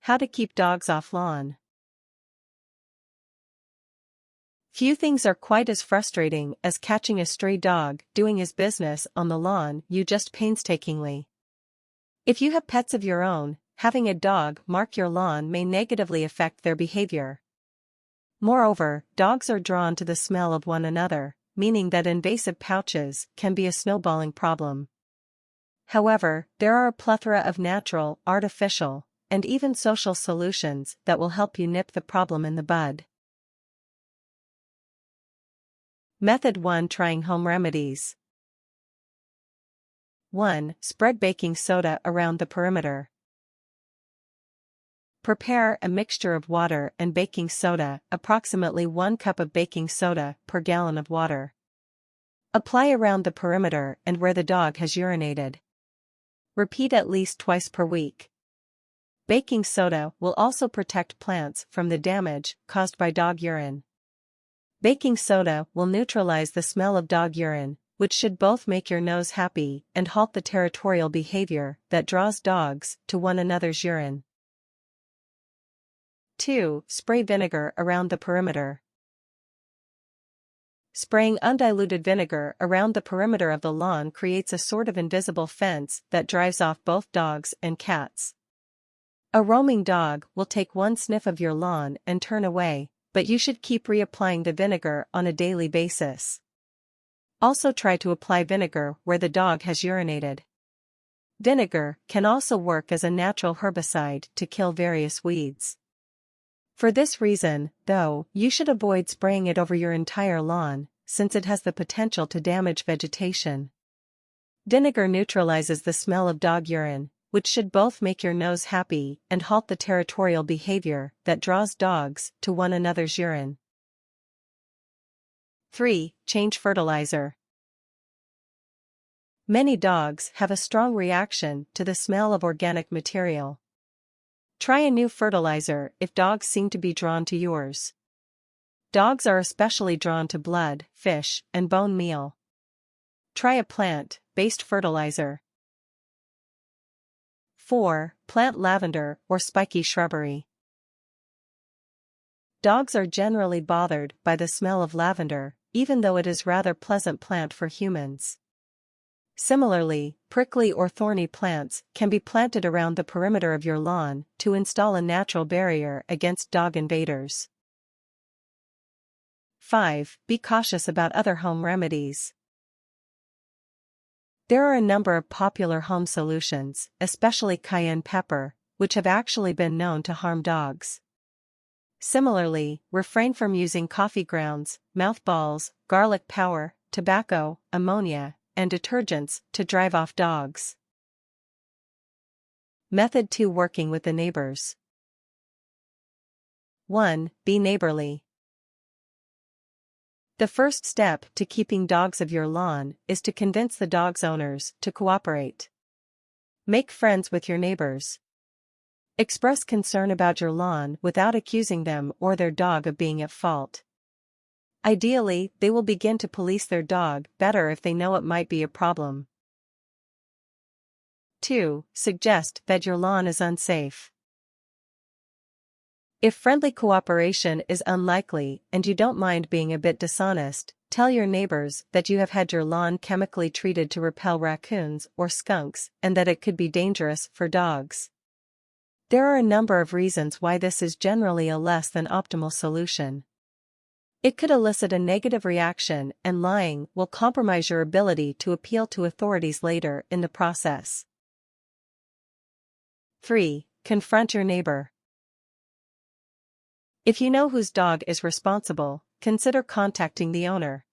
How to keep dogs off lawn. Few things are quite as frustrating as catching a stray dog doing his business on the lawn you just painstakingly. If you have pets of your own, having a dog mark your lawn may negatively affect their behavior. Moreover, dogs are drawn to the smell of one another, meaning that invasive pouches can be a snowballing problem. However, there are a plethora of natural, artificial, and even social solutions that will help you nip the problem in the bud. Method 1. Trying home remedies. 1. Spread baking soda around the perimeter. Prepare a mixture of water and baking soda, approximately 1 cup of baking soda per gallon of water. Apply around the perimeter and where the dog has urinated. Repeat at least twice per week. Baking soda will also protect plants from the damage caused by dog urine. Baking soda will neutralize the smell of dog urine, which should both make your nose happy and halt the territorial behavior that draws dogs to one another's urine. 2. Spray vinegar around the perimeter. Spraying undiluted vinegar around the perimeter of the lawn creates a sort of invisible fence that drives off both dogs and cats. A roaming dog will take one sniff of your lawn and turn away, but you should keep reapplying the vinegar on a daily basis. Also try to apply vinegar where the dog has urinated. Vinegar can also work as a natural herbicide to kill various weeds. For this reason, though, you should avoid spraying it over your entire lawn, since it has the potential to damage vegetation. Vinegar neutralizes the smell of dog urine, which should both make your nose happy and halt the territorial behavior that draws dogs to one another's urine. 3. Change fertilizer. Many dogs have a strong reaction to the smell of organic material. Try a new fertilizer if dogs seem to be drawn to yours. Dogs are especially drawn to blood, fish, and bone meal. Try a plant-based fertilizer. 4. Plant lavender or spiky shrubbery. Dogs are generally bothered by the smell of lavender, even though it is rather pleasant plant for humans. Similarly, prickly or thorny plants can be planted around the perimeter of your lawn to install a natural barrier against dog invaders. 5. Be cautious about other home remedies. There are a number of popular home solutions, especially cayenne pepper, which have actually been known to harm dogs. Similarly, refrain from using coffee grounds, mouthballs, garlic powder, tobacco, ammonia, and detergents to drive off dogs. Method 2. Working with the neighbors. 1. Be neighborly. The first step to keeping dogs of your lawn is to convince the dog's owners to cooperate. Make friends with your neighbors. Express concern about your lawn without accusing them or their dog of being at fault. Ideally, they will begin to police their dog better if they know it might be a problem. 2. Suggest that your lawn is unsafe. If friendly cooperation is unlikely and you don't mind being a bit dishonest, tell your neighbors that you have had your lawn chemically treated to repel raccoons or skunks and that it could be dangerous for dogs. There are a number of reasons why this is generally a less than optimal solution. It could elicit a negative reaction, and lying will compromise your ability to appeal to authorities later in the process. 3. Confront your neighbor. If you know whose dog is responsible, consider contacting the owner.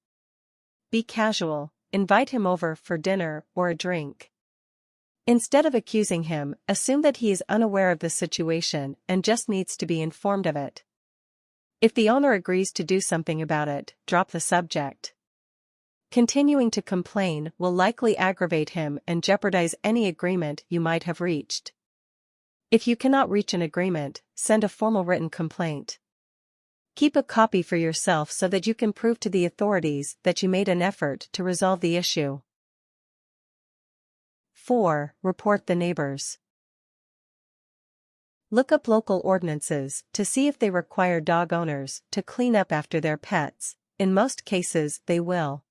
Be casual, invite him over for dinner or a drink. Instead of accusing him, assume that he is unaware of the situation and just needs to be informed of it. If the owner agrees to do something about it, drop the subject. Continuing to complain will likely aggravate him and jeopardize any agreement you might have reached. If you cannot reach an agreement, send a formal written complaint. Keep a copy for yourself so that you can prove to the authorities that you made an effort to resolve the issue. 4. Report the neighbors. Look up local ordinances to see if they require dog owners to clean up after their pets. In most cases, they will.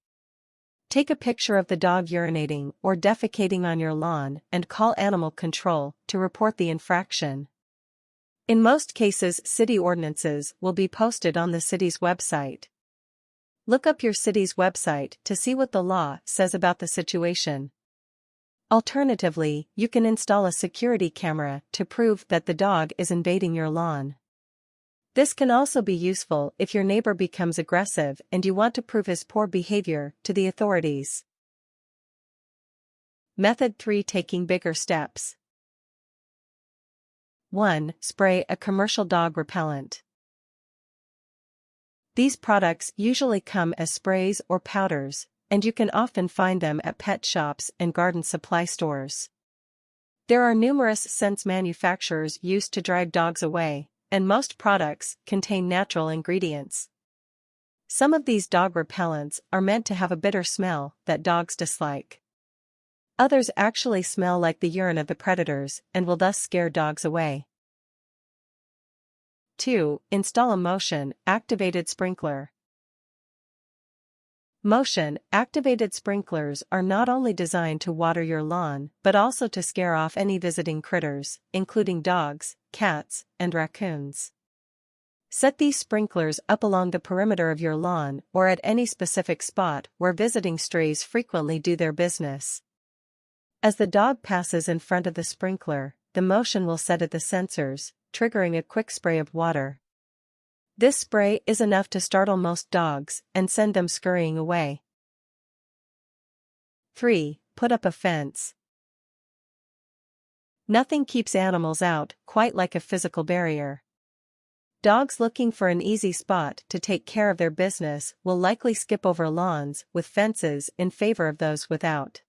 Take a picture of the dog urinating or defecating on your lawn and call animal control to report the infraction. In most cases, city ordinances will be posted on the city's website. Look up your city's website to see what the law says about the situation. Alternatively, you can install a security camera to prove that the dog is invading your lawn. This can also be useful if your neighbor becomes aggressive and you want to prove his poor behavior to the authorities. Method 3: Taking bigger steps. 1. Spray a commercial dog repellent. These products usually come as sprays or powders, and you can often find them at pet shops and garden supply stores. There are numerous scents manufacturers used to drive dogs away, and most products contain natural ingredients. Some of these dog repellents are meant to have a bitter smell that dogs dislike. Others actually smell like the urine of the predators and will thus scare dogs away. 2. Install a motion-activated sprinkler. Motion-activated sprinklers are not only designed to water your lawn but also to scare off any visiting critters, including dogs, cats, and raccoons. Set these sprinklers up along the perimeter of your lawn or at any specific spot where visiting strays frequently do their business. As the dog passes in front of the sprinkler, the motion will set at the sensors, triggering a quick spray of water. This spray is enough to startle most dogs and send them scurrying away. 3. Put up a fence. Nothing keeps animals out quite like a physical barrier. Dogs looking for an easy spot to take care of their business will likely skip over lawns with fences in favor of those without.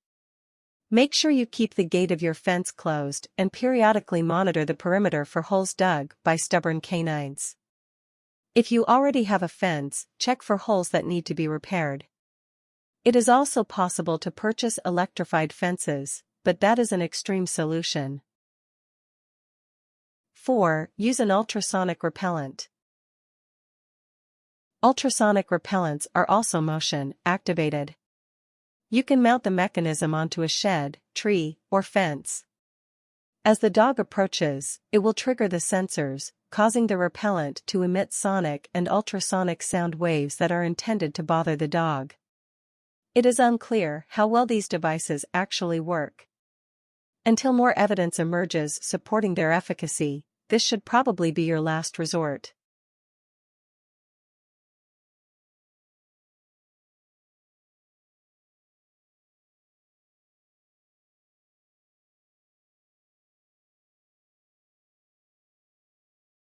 Make sure you keep the gate of your fence closed and periodically monitor the perimeter for holes dug by stubborn canines. If you already have a fence, check for holes that need to be repaired. It is also possible to purchase electrified fences, but that is an extreme solution. 4. Use an ultrasonic repellent. Ultrasonic repellents are also motion-activated. You can mount the mechanism onto a shed, tree, or fence. As the dog approaches, it will trigger the sensors, causing the repellent to emit sonic and ultrasonic sound waves that are intended to bother the dog. It is unclear how well these devices actually work. Until more evidence emerges supporting their efficacy, this should probably be your last resort.